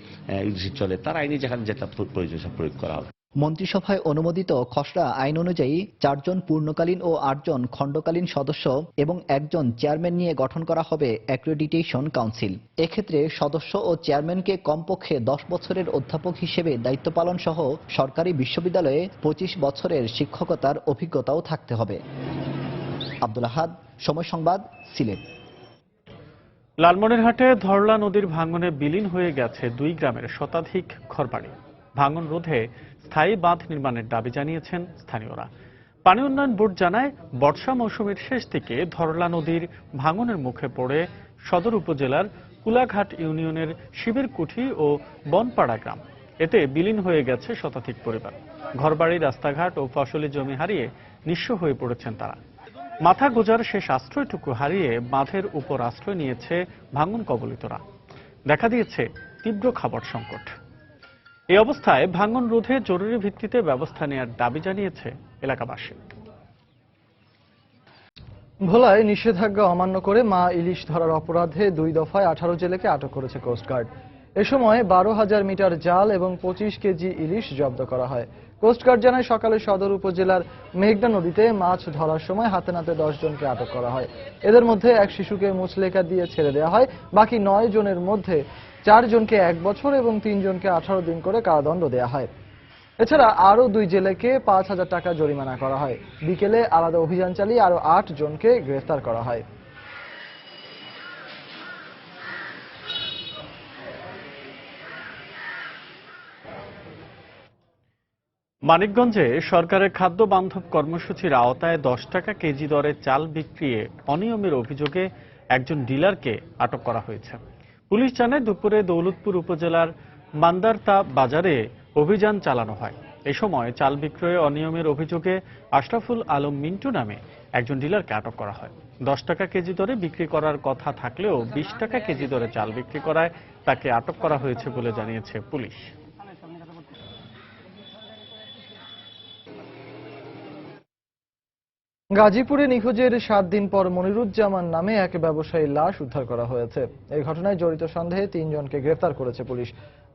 ইউনিভার্সিটি চলে, তার আইনে যেখানে যেটা প্রয়োজন সব প্রয়োগ করা হবে। মন্ত্রিসভায় অনুমোদিত খসড়া আইন অনুযায়ী 4 জন পূর্ণকালীন ও 8 জন খণ্ডকালীন সদস্য এবং 1 জন চেয়ারম্যান নিয়ে গঠন করা হবে অ্যাক্রেডিটেশন কাউন্সিল। এক্ষেত্রে সদস্য ও চেয়ারম্যানকে কমপক্ষে 10 বছরের অধ্যাপক হিসেবে দায়িত্ব পালন সহ সরকারি বিশ্ববিদ্যালয়ে 25 বছরের শিক্ষকতার অভিজ্ঞতাও থাকতে হবে। আব্দুল আহাদ, সময় সংবাদ, সিলেট। লালমনিরহাটে ধরলা নদীর ভাঙনে বিলীন হয়ে গেছে 2 গ্রামের শতাধিক ঘরবাড়ি। ভাঙন রোধে স্থায়ী বাঁধ নির্মাণের দাবি জানিয়েছেন স্থানীয়রা। পানি উন্নয়ন বোর্ড জানায়, বর্ষা মৌসুমের শেষ দিকে ধরলা নদীর ভাঙনের মুখে পড়ে সদর উপজেলার কুলাঘাট ইউনিয়নের শিবিরকুঠি ও বনপাড়া গ্রাম। এতে বিলীন হয়ে গেছে শতাধিক পরিবার। ঘরবাড়ি, রাস্তাঘাট ও ফসলি জমি হারিয়ে নিঃস্ব হয়ে পড়েছেন তারা। মাথা গোজার শেষ আশ্রয়টুকু হারিয়ে বাঁধের উপর আশ্রয় নিয়েছে ভাঙন কবলিতরা। দেখা দিয়েছে তীব্র খাবার সংকট। এই অবস্থায় ভাঙন রোধে জরুরি ভিত্তিতে ব্যবস্থা নেওয়ার দাবি জানিয়েছে এলাকাবাসী। ভোলায় নিষেধাজ্ঞা অমান্য করে মা ইলিশ ধরার অপরাধে 2 দফায় 18 জেলেকে আটক করেছে কোস্টগার্ড। এ সময় 12,000 মিটার জাল এবং 25 কেজি ইলিশ জব্দ করা হয়। কোস্টগার্ড জানায়, সকালে সদর উপজেলার মেঘনা নদীতে মাছ ধরার সময় হাতে নাতে 10 জনকে আটক করা হয়। এদের মধ্যে এক শিশুকে মুচলেকা দিয়ে ছেড়ে দেওয়া হয়। বাকি 9 জনের মধ্যে 4 জনকে 1 বছর এবং 3 জনকে 18 দিন করে কারাদণ্ড দেওয়া হয়। এছাড়া আরও 2 জেলেকে 5,000 টাকা জরিমানা করা হয়। বিকেলে আলাদা অভিযান চালিয়ে আরও 8 জনকে গ্রেফতার করা হয়। মানিকগঞ্জে সরকারের খাদ্য বান্ধব কর্মসূচির আওতায় 10 টাকা কেজি দরে চাল বিক্রিয়ে অনিয়মের অভিযোগে একজন ডিলারকে আটক করা হয়েছে। পুলিশ জানায়, দুপুরে দৌলতপুর উপজেলার মান্দারতা বাজারে অভিযান চালানো হয়। এ সময় চাল বিক্রয়ে অনিয়মের অভিযোগে আশরাফুল আলম মিন্টু নামে একজন ডিলারকে আটক করা হয়। 10 টাকা কেজি দরে বিক্রি করার কথা থাকলেও 20 টাকা কেজি দরে চাল বিক্রি করায় তাকে আটক করা হয়েছে বলে জানিয়েছে পুলিশ। গাজীপুরে নিখোঁজের 7 দিন পর মনিরুজ্জামান নামে এক ব্যবসায়ীর লাশ উদ্ধার করা হয়েছে। এই ঘটনায় জড়িত সন্দেহে 3 জনকে গ্রেফতার করেছে পুলিশ।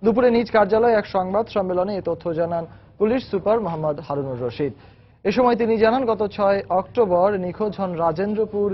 দুপুরে নিজ কার্যালয়ে এক সংবাদ সম্মেলনে এ তথ্য জানান পুলিশ সুপার মোহাম্মদ হারুনুর রশিদ। এ সময় তিনি জানান, গত 6 অক্টোবর নিখোঁজ হন রাজেন্দ্রপুর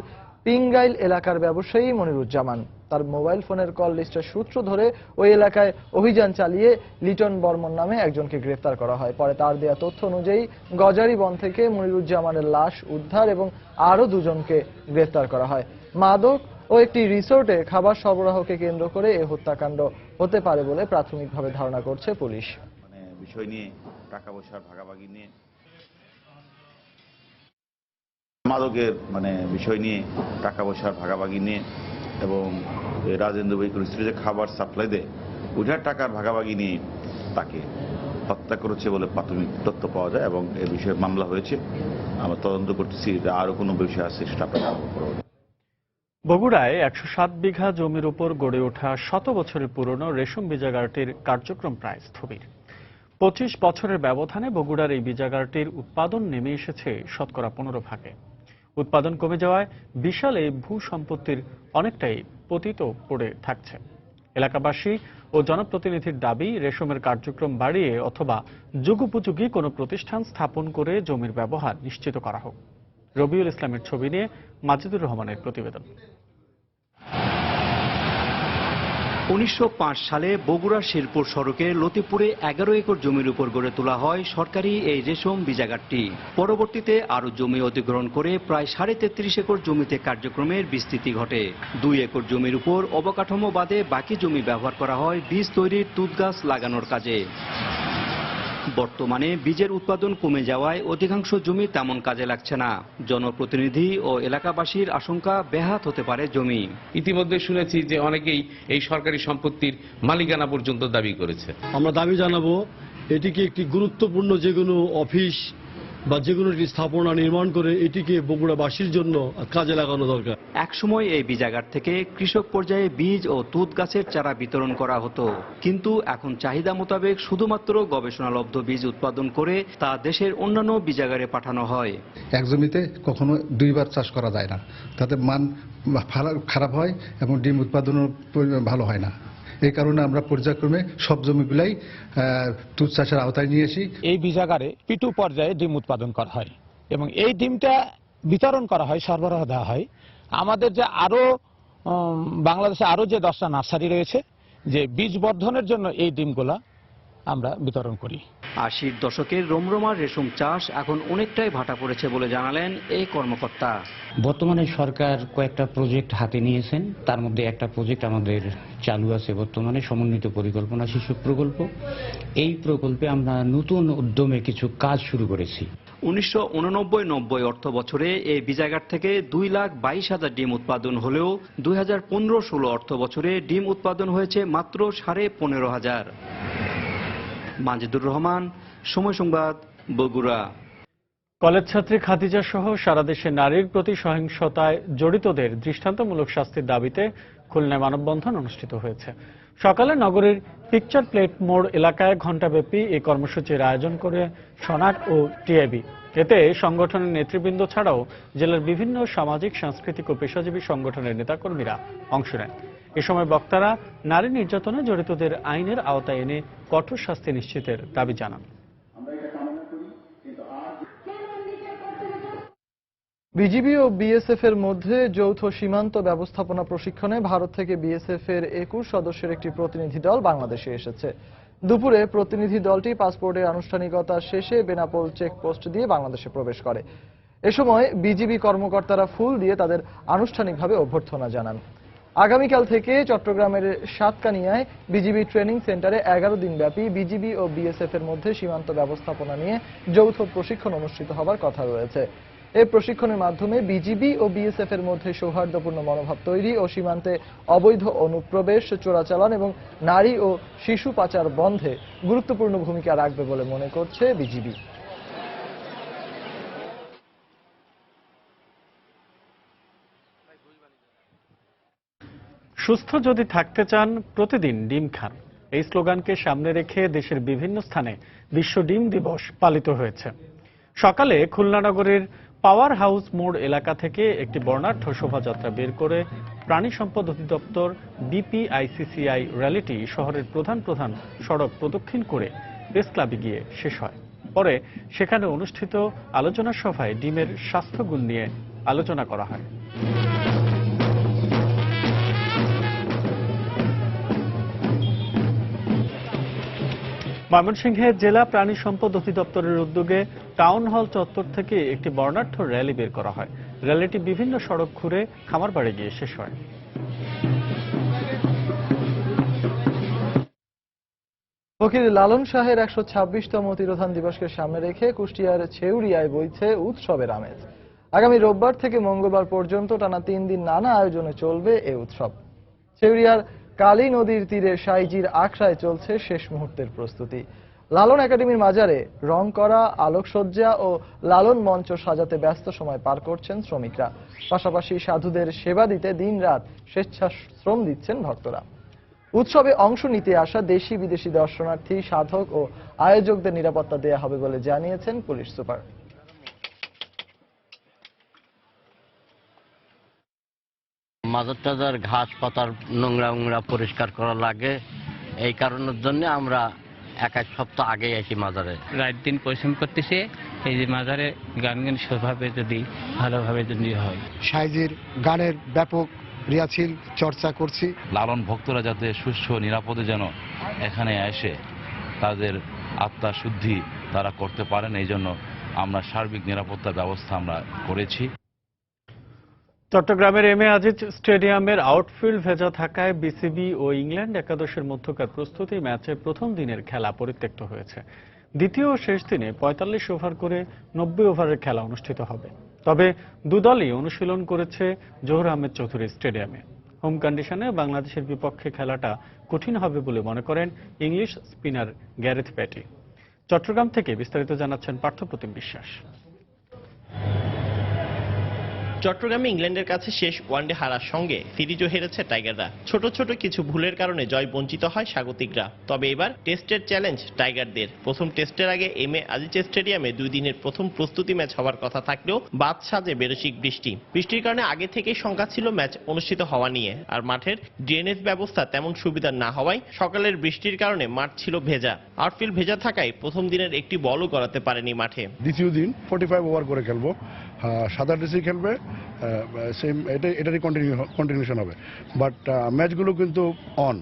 পিঙ্গাইল এলাকার ব্যবসায়ী মনিরুজ্জামান। তার মোবাইল ফোনের কল লিস্টের সূত্র ধরে ওই এলাকায় অভিযান চালিয়ে লিটন বর্মন নামে একজনকে গ্রেফতার করা হয়। পরে তার দেয়া তথ্য অনুযায়ী গজারি বন থেকে মনিরুজ্জামানের লাশ উদ্ধার এবং আরও 2 জনকে গ্রেফতার করা হয়। মাদক ও একটি রিসোর্টে খাবার সরবরাহকে কেন্দ্র করে এই হত্যাকাণ্ড হতে পারে বলে প্রাথমিকভাবে ধারণা করছে পুলিশ। বিষয় নিয়ে টাকা পয়সার ভাগাভাগি নিয়ে, মাদকের বিষয় নিয়ে টাকা পয়সার ভাগাভাগি নিয়ে এবং রাজেন্দ্র যে খাবার সাপ্লাই দেয় ওইটার টাকার ভাগাভাগি নিয়ে তাকে হত্যা করেছে বলে প্রাথমিক তথ্য পাওয়া যায় এবং এ বিষয়ে মামলা হয়েছে। আমরা তদন্ত করতেছি, আরো কোনো বিষয় আছে সেটা আপনারা বগুড়ায় 107 বিঘা জমির উপর গড়ে ওঠা 100 বছরের পুরনো রেশম বীজাগারটির কার্যক্রম প্রায় স্থবির। 25 বছরের ব্যবধানে বগুড়ার এই বীজাগারটির উৎপাদন নেমে এসেছে শতকরা 15 ভাগে। উৎপাদন কমে যাওয়ায় বিশাল এই ভূ সম্পত্তির অনেকটাই পতিত পড়ে থাকছে। এলাকাবাসী ও জনপ্রতিনিধির দাবি, রেশমের কার্যক্রম বাড়িয়ে অথবা যুগোপযোগী কোনো প্রতিষ্ঠান স্থাপন করে জমির ব্যবহার নিশ্চিত করা হোক। রবিউল ইসলামের ছবি নিয়ে মাজিদুর রহমানের প্রতিবেদন। 1905 সালে বগুড়া শেরপুর সড়কে লতিপুরে 11 একর জমির উপর গড়ে তোলা হয় সরকারি এই রেশম বীজাগারটি। পরবর্তীতে আরো জমি অধিগ্রহণ করে প্রায় 33.5 একর জমিতে কার্যক্রমের বিস্তৃতি ঘটে। 2 একর জমির উপর অবকাঠামো বাদে বাকি জমি ব্যবহার করা হয় বীজ তৈরির তুঁত গাছ লাগানোর কাজে। বর্তমানে বীজের উৎপাদন কমে যাওয়ায় অধিকাংশ জমি তেমন কাজে লাগছে না। জনপ্রতিনিধি ও এলাকাবাসীর আশঙ্কা ব্যাহত হতে পারে জমি। ইতিমধ্যে শুনেছি যে অনেকেই এই সরকারি সম্পত্তির মালিকানা পর্যন্ত দাবি করেছে। আমরা দাবি জানাবো এটিকে একটি গুরুত্বপূর্ণ যে কোনো অফিস বা যে কোনো স্থাপনা নির্মাণ করে এটিকে বগুড়াবাসীর জন্য কাজে লাগানো দরকার। একসময় এই বীজাগার থেকে কৃষক পর্যায়ে বীজ ও তুঁত গাছের চারা বিতরণ করা হতো, কিন্তু এখন চাহিদা মোতাবেক শুধুমাত্র গবেষণালব্ধ বীজ উৎপাদন করে তা দেশের অন্যান্য বীজাগারে পাঠানো হয়। এক জমিতে কখনো 2 বার চাষ করা যায় না, তাতে মান খারাপ হয় এবং ডিম উৎপাদনের ভালো হয় না। এই কারণে আমরা পর্যায়ক্রমে সব জমিগুলাই তুঁত চাষের আওতায় নিয়ে আসি। এই বীজাগারে পিটু পর্যায়ে ডিম উৎপাদন করা হয় এবং এই ডিমটা বিতরণ করা হয়, সরবরাহ দেওয়া হয়। আমাদের যে আরো বাংলাদেশে আরো যে 10টা নার্সারি রয়েছে, যে বীজ বর্ধনের জন্য এই ডিমগুলা আমরা বিতরণ করি। 80-র দশকের রমরমা রেশম চাষ এখন অনেকটাই ভাটা পড়েছে বলে জানালেন এই কর্মকর্তা। বর্তমানে সরকার কয়েকটা প্রজেক্ট হাতে নিয়েছেন, তার মধ্যে একটা প্রজেক্ট আমাদের চালু আছে বর্তমানে, সমন্বিত পরিকল্পনা শিশু প্রকল্প। এই প্রকল্পে আমরা নতুন উদ্যমে কিছু কাজ শুরু করেছি। 1989-90 অর্থ বছরে এই বীজাগার থেকে 2,22,000 ডিম উৎপাদন হলেও 2015-16 অর্থ বছরে ডিম উৎপাদন হয়েছে মাত্র 15,500। মাজিদুর রহমান, সময় সংবাদ, বগুড়া। কলেজ ছাত্রী খাদিজা সহ সারা দেশে নারীর প্রতি সহিংসতায় জড়িতদের দৃষ্টান্তমূলক শাস্তির দাবিতে খুলনায় মানববন্ধন অনুষ্ঠিত হয়েছে। সকালে নগরীর পিকচার প্লেট মোড় এলাকায় ঘণ্টাব্যাপী এই কর্মসূচির আয়োজন করে সনাক ও টিআইবি। এতে সংগঠনের নেতৃবৃন্দ ছাড়াও জেলার বিভিন্ন সামাজিক, সাংস্কৃতিক ও পেশাজীবী সংগঠনের নেতাকর্মীরা অংশ নেন। এ সময় বক্তারা নারী নির্যাতনে জড়িতদের আইনের আওতায় এনে কঠোর শাস্তি নিশ্চিতের দাবি জানান। বিজিবি ও বিএসএফ এর মধ্যে যৌথ সীমান্ত ব্যবস্থাপনা প্রশিক্ষণে ভারত থেকে বিএসএফ এর 21 সদস্যের একটি প্রতিনিধি দল বাংলাদেশে এসেছে। দুপুরে প্রতিনিধি দলটি পাসপোর্টের আনুষ্ঠানিকতা শেষে বেনাপোল চেকপোস্ট দিয়ে বাংলাদেশে প্রবেশ করে। এ সময় বিজিবি কর্মকর্তারা ফুল দিয়ে তাদের আনুষ্ঠানিকভাবে অভ্যর্থনা জানান। আগামীকাল থেকে চট্টগ্রামের সাতকানিয়ায় বিজিবি ট্রেনিং সেন্টারে 11 দিনব্যাপী বিজিবি ও বিএসএফ এর মধ্যে সীমান্ত ব্যবস্থাপনা নিয়ে যৌথ প্রশিক্ষণ অনুষ্ঠিত হবার কথা রয়েছে। এই প্রশিক্ষণের মাধ্যমে বিজিবি ও বিএসএফ এর মধ্যে সৌহার্দ্যপূর্ণ মনোভাব তৈরি ও সীমান্তে অবৈধ অনুপ্রবেশ, চোরাচালান এবং নারী ও শিশু পাচার বন্ধে গুরুত্বপূর্ণ ভূমিকা রাখবে বলে মনে করছে বিজিবি। সুস্থ যদি থাকতে চান প্রতিদিন ডিম খান, এই স্লোগানকে সামনে রেখে দেশের বিভিন্ন স্থানে বিশ্ব ডিম দিবস পালিত হয়েছে। সকালে খুলনা নগরের পাওয়ার হাউস মোড় এলাকা থেকে একটি বর্ণাঢ্য শোভাযাত্রা বের করে প্রাণী সম্পদ অধিদপ্তর বিপিআইসিসিআই র্যালিটি শহরের প্রধান প্রধান সড়ক প্রদক্ষিণ করে প্রেস ক্লাবে গিয়ে শেষ হয়। পরে সেখানে অনুষ্ঠিত আলোচনা সভায় ডিমের স্বাস্থ্যগুণ নিয়ে আলোচনা করা হয়। ময়মনসিংহে জেলা প্রাণী সম্পদ অধিদপ্তরের উদ্যোগে টাউন হল চত্বর থেকে একটি বর্ণাঢ্য র্যালি বের করা হয়। র্যালিটি বিভিন্ন সড়ক ঘুরে খামারবাড়ি গিয়ে শেষ হয়। ফকির লালন শাহের ১২৬তম তিরোধান দিবসকে সামনে রেখে কুষ্টিয়ার ছেউরিয়ায় বইছে উৎসবের আমেজ। আগামী রোববার থেকে মঙ্গলবার পর্যন্ত টানা ৩ দিন নানা আয়োজনে চলবে এ উৎসব। ছেউরিয়ার কালী নদীর তীরে সাইজির আখড়ায় চলছে শেষ মুহূর্তের প্রস্তুতি। লালন একাডেমির মাজারে রং করা, আলোকসজ্জা ও লালন মঞ্চ সাজাতে ব্যস্ত সময় পার করছেন শ্রমিকরা। পাশাপাশি সাধুদের সেবা দিতে দিনরাত স্বেচ্ছাশ্রম দিচ্ছেন ভক্তরা। উৎসবে অংশ নিতে আসা দেশি বিদেশি দর্শনার্থী, সাধক ও আয়োজকদের নিরাপত্তা দেয়া হবে বলে জানিয়েছেন পুলিশ সুপার। মাজার টাজার ঘাস পাতার নোংরা পরিষ্কার করা লাগে, এই কারণের জন্য আমরা এক সপ্তাহ আগে আসি মাজারে। রাত দিন পরিশ্রম করতেছে এই যে মাজারে গান সেভাবে যদি ভালোভাবে যদি হয়। সাইজির গানের ব্যাপক রিয়াছিল চর্চা করছি। লালন ভক্তরা যাতে সুস্থ নিরাপদে যেন এখানে এসে তাদের আত্মা শুদ্ধি তারা করতে পারেন, এই জন্য আমরা সার্বিক নিরাপত্তার ব্যবস্থা আমরা করেছি। চট্টগ্রামের এম এ আজিজ স্টেডিয়ামের আউটফিল্ড ভেজা থাকায় বিসিবি ও ইংল্যান্ড একাদশের মধ্যকার প্রস্তুতি ম্যাচে প্রথম দিনের খেলা পরিত্যক্ত হয়েছে। দ্বিতীয় ও শেষ দিনে ৪৫ ওভার করে ৯০ ওভারের খেলা অনুষ্ঠিত হবে। তবে দুদলই অনুশীলন করেছে জহুর আহমেদ চৌধুরী স্টেডিয়ামে। হোম কন্ডিশনে বাংলাদেশের বিপক্ষে খেলাটা কঠিন হবে বলে মনে করেন English spinner Gareth Batty. Chattogram থেকে বিস্তারিত জানাচ্ছেন পার্থপ্রতিম বিশ্বাস। চট্টগ্রামে ইংল্যান্ডের কাছে শেষ ওয়ানডে হারার সঙ্গে সিরিজও হেরেছে টাইগাররা। ছোট ছোট কিছু ভুলের কারণে জয় বঞ্চিত হয় স্বাগতিকরা। তবে এবার টেস্টের চ্যালেঞ্জ টাইগারদের। প্রথম টেস্টের আগে এম এ আজিজ স্টেডিয়ামে 2 দিনের প্রথম প্রস্তুতি ম্যাচ হওয়ার কথা থাকলেও বাদ সাজে বেরসিক বৃষ্টির কারণে আগে থেকেই শঙ্কা ছিল ম্যাচ অনুষ্ঠিত হওয়া নিয়ে। আর মাঠের ড্রেনেজ ব্যবস্থা তেমন সুবিধা না হওয়ায় সকালের বৃষ্টির কারণে মাঠ ছিল ভেজা। আউটফিল্ড ভেজা থাকায় প্রথম দিনের একটি বলও গড়াতে পারেনি মাঠে। দ্বিতীয় দিন 45 ওভার করে খেলবো, সাদা ড্রেসই খেলবে, সেম এটারই কন্টিনিউশন হবে। বাট ম্যাচগুলো কিন্তু অন,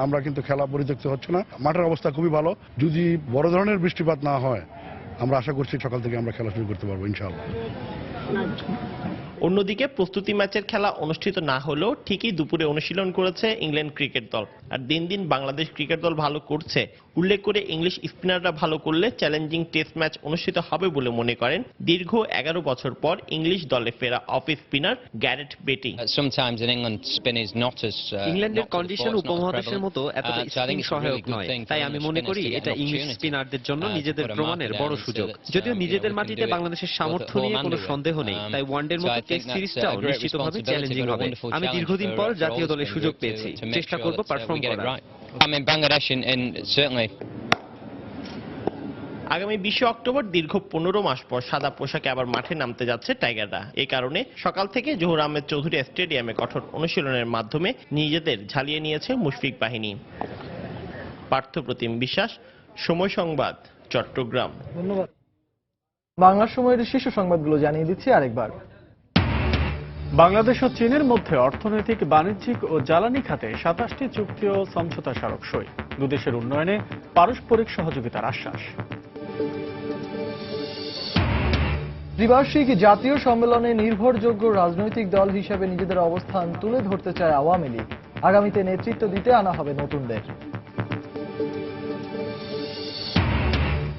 আমরা কিন্তু খেলা পরিত্যক্ত হচ্ছে না। মাঠের অবস্থা খুবই ভালো। যদি বড় ধরনের বৃষ্টিপাত না হয় আমরা আশা করছি সকাল থেকে আমরা খেলা শুরু করতে পারবো ইনশাআল্লাহ। অন্যদিকে প্রস্তুতি ম্যাচের খেলা অনুষ্ঠিত না হলেও ঠিকই দুপুরে অনুশীলন করেছে ইংল্যান্ড ক্রিকেট দল। আর দিন দিন বাংলাদেশ ক্রিকেট দল ভালো করছে উল্লেখ করে ইংলিশ স্পিনাররা ভালো করলে চ্যালেঞ্জিং টেস্ট ম্যাচ অনুষ্ঠিত হবে বলে মনে করেন দীর্ঘ 11 বছর পর ইংলিশ দলে ফেরা অফ স্পিনার গ্যারেথ বেটি। ইংল্যান্ডের কন্ডিশন উপমহাদেশের মতো এতটা স্পিন সহায়ক নয়, তাই আমি মনে করি এটা ইংলিশ স্পিনারদের জন্য নিজেদের প্রমাণের বড় সুযোগ। যদিও নিজেদের মাটিতে বাংলাদেশের সামর্থ্য নিয়ে কোনো সন্দেহ নেই, তাই ওয়ানডের মতো টেস্ট সিরিজটাও নিশ্চিতভাবে চ্যালেঞ্জিং হবে। আমি দীর্ঘদিন পর জাতীয় দলে সুযোগ পেয়েছি, চেষ্টা করব পারফর্ম করার। আগামী 20 অক্টোবর দীর্ঘ 15 মাস পর সাদা পোশাকে আবার মাঠে নামতে যাচ্ছে টাইগাররা। এই কারণে সকাল থেকে জহুর আহমেদ চৌধুরী স্টেডিয়ামে কঠোর অনুশীলনের মাধ্যমে নিজেদের ঝালিয়ে নিয়েছে মুশফিক বাহিনী। পার্থপ্রতিম বিশ্বাস, সময় সংবাদ, চট্টগ্রাম। ধন্যবাদ। বাংলা সময়ের শীর্ষ সংবাদগুলো জানিয়ে দিচ্ছি আরেকবার। বাংলাদেশ ও চীনের মধ্যে অর্থনৈতিক, বাণিজ্যিক ও জ্বালানি খাতে 27টি চুক্তি ও সমঝোতা স্মারক সই। দুদেশের উন্নয়নে পারস্পরিক সহযোগিতার আশ্বাস। ত্রিবার্ষিক জাতীয় সম্মেলনে নির্ভরযোগ্য রাজনৈতিক দল হিসেবে নিজেদের অবস্থান তুলে ধরতে চায় আওয়ামী লীগ। আগামীতে নেতৃত্ব দিতে আনা হবে নতুনদের।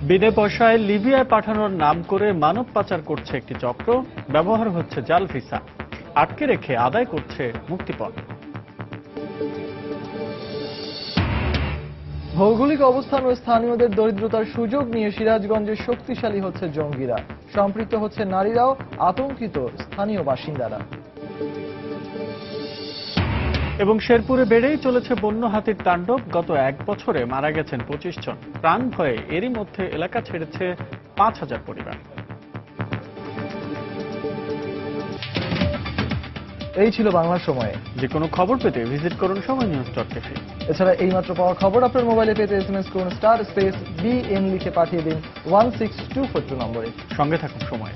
বিনা পয়সায় লিবিয়ায় পাঠানোর নাম করে মানব পাচার করছে একটি চক্র, ব্যবহার হচ্ছে জাল ভিসা, আটকে রেখে আদায় করছে মুক্তিপণ। ভৌগোলিক অবস্থান ও স্থানীয়দের দরিদ্রতার সুযোগ নিয়ে সিরাজগঞ্জে শক্তিশালী হচ্ছে জঙ্গিরা, সম্পৃক্ত হচ্ছে নারীরাও, আতঙ্কিত স্থানীয় বাসিন্দারা। এবং শেরপুরে বেড়েই চলেছে বন্য হাতির তাণ্ডব, গত 1 বছরে মারা গেছেন 25 জন, প্রাণ ভয়ে এরই মধ্যে এলাকা ছেড়েছে 5000 পরিবার। এই ছিল বাংলার সময়ে। যে কোনো খবর পেতে ভিজিট করুন সময়নিউজ.টিভি। এছাড়া এইমাত্র পাওয়া খবর আপনার মোবাইলে পেতে SMS করুন *BN লিখে পাঠিয়ে দিন 16242 নম্বরে। সঙ্গে থাকুন সময়।